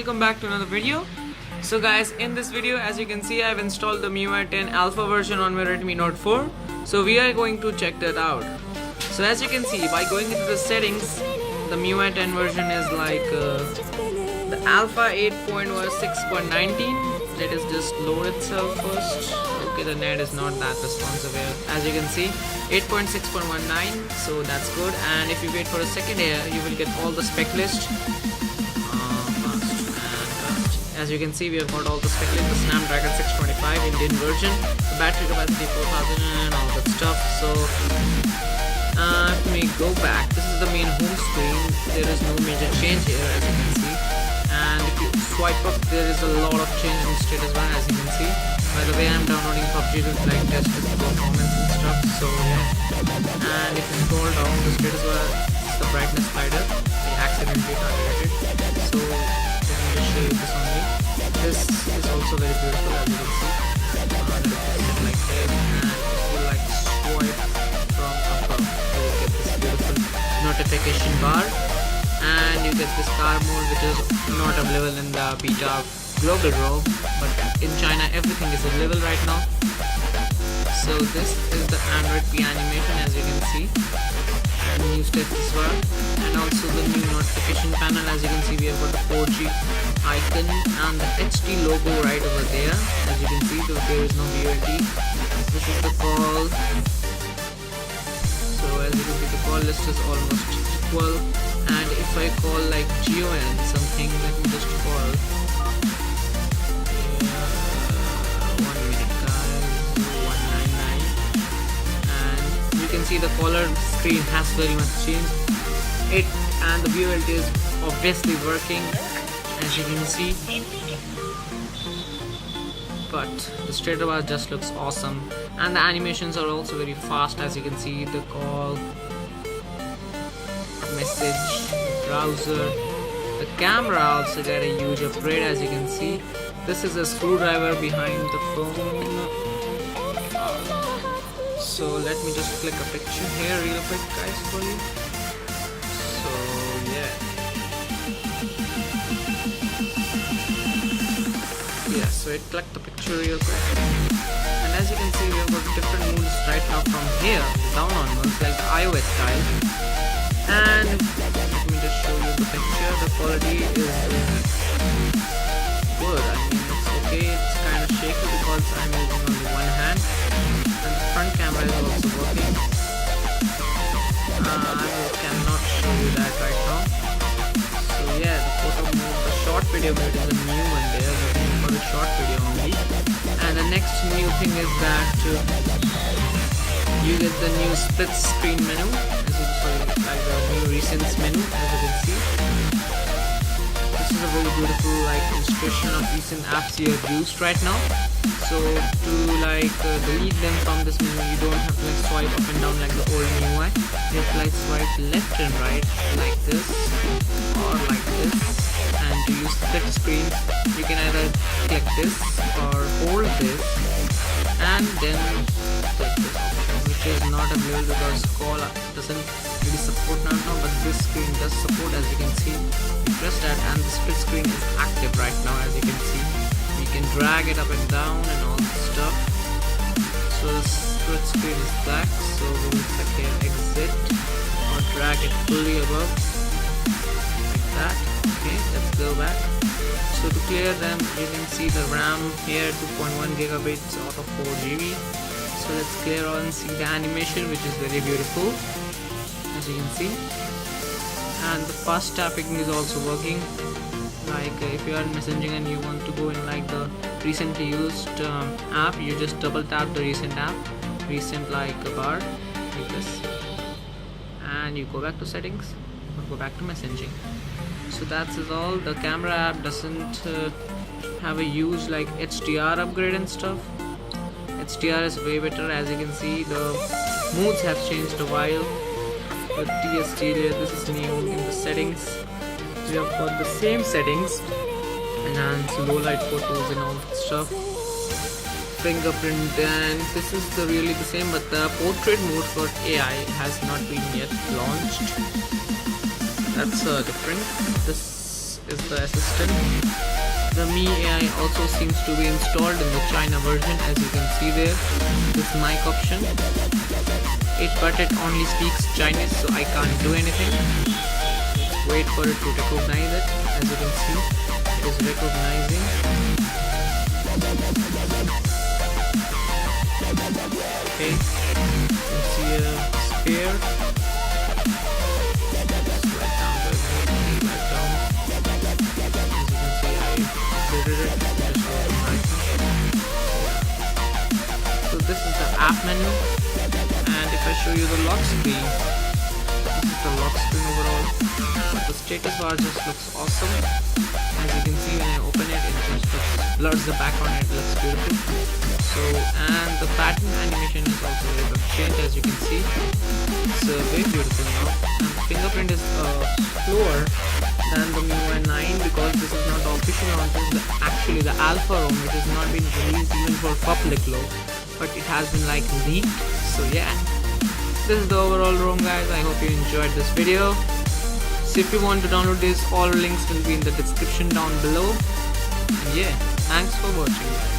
welcome back to another video. So guys, in this video, as you can see, I've installed the MIUI 10 alpha version on my Redmi Note 4. So we are going to check that out. So as you can see, by going into the settings, the MIUI 10 version is like the alpha 8.6.19. Let us just load itself first. Okay, the net is not that responsive here. As you can see, 8.6.19, so that's good. And if you wait for a second here, you will get all the spec list. As you can see, we have got all the spec list, the Snapdragon 625 Indian version, the battery capacity 4000 and all that stuff. So if we go back, this is the main home screen. There is no major change here, as you can see. And if you swipe up, there is a lot of change in status bar, as you can see. By the way, I'm downloading PUBG to like test its performance and stuff. So yeah, and if you scroll down, the status bar is the brightness slider. I accidentally targeted it. So let me just show you this only. This is also very beautiful, as you can see. Like this, and if you like swipe from above, you will get this beautiful notification bar. And you get this car mode, which is not available in the beta global ROM, but in China everything is available right now. So this is the Android P animation, as you can see, and new status as well, and also the new notification panel. As you can see, we have got the 4G icon and the HD logo right over there. As you can see, though there is no VLT. This is the call. So as you can see, the call list is almost equal. And if I call like GON something, let me just call 1 minute guys, 199, and you can see the caller screen has very much changed. It and the VLT is obviously working, as you can see, but the status bar just looks awesome, and the animations are also very fast. As you can see, the call, message, browser, the camera also got a huge upgrade. As you can see, this is a screwdriver behind the phone. So let me just click a picture here real quick guys for you. So yeah, so it clicked the picture real quick, and as you can see, we have got different modes right now from here down onwards, like the iOS style. And let me just show you the picture. The quality is good. I mean, it's okay. It's kind of shaky because I'm using only one hand, and the front camera is also working. I cannot show you that right now. So yeah, the photo mode, the short video mode is a new one there. Looking for the short video only. And the next new thing is that you get the new split screen menu, like the new recents menu, as you can see. This is a very beautiful like illustration of recent apps you have used right now. So to like delete them from this menu, you don't have to like swipe up and down like the old MIUI. You have to like swipe left and right like this or like this. And to use split screen, you can either click this or hold this and then click this option, which is not available because call doesn't really support now, but this screen does support. As you can see, you press that and the split screen is active right now. As you can see, you can drag it up and down and all this stuff. So the split screen is black, so we will click here exit or drag it fully above like that. Okay, let's go back. So to clear them, you can see the RAM here 2.1 gigabytes out of 4 GB. So let's clear all and see the animation, which is very beautiful, as you can see. And the fast tapping is also working. Like if you are messaging and you want to go in like the recently used app, you just double tap the recent app, recent like a bar like this, and you go back to settings or go back to messaging. So that's is all. The camera app doesn't have a huge like HDR upgrade and stuff. HDR is way better. As you can see, the moods have changed a while. The TST layer, this is new in the settings. We have got the same settings, enhance low light photos and all that stuff, fingerprint, and this is really the same, but the portrait mode for AI has not been yet launched. That's different. This is the assistant. The MIUI also seems to be installed in the China version, as you can see there. This mic option. But it only speaks Chinese, so I can't do anything. Let's wait for it to recognize it. As you can see, it is recognizing. Okay, you can see a sphere. Just right down to it, right down. As you can see, I did it. Just right. So this is the app menu. And if I show you the lock screen, this is the lock screen overall, but the status bar just looks awesome. As you can see, when I open it, it just blurs the background, it looks beautiful. So, and the pattern animation is also very much changed, as you can see. It's very beautiful now. And the fingerprint is slower than the MIUI 9 because this is not the official launch, this is actually the alpha ROM. It has not been released even for public low, but it has been like leaked. So yeah, this is the overall ROM, guys. I hope you enjoyed this video. So if you want to download this, all links will be in the description down below. And yeah, thanks for watching.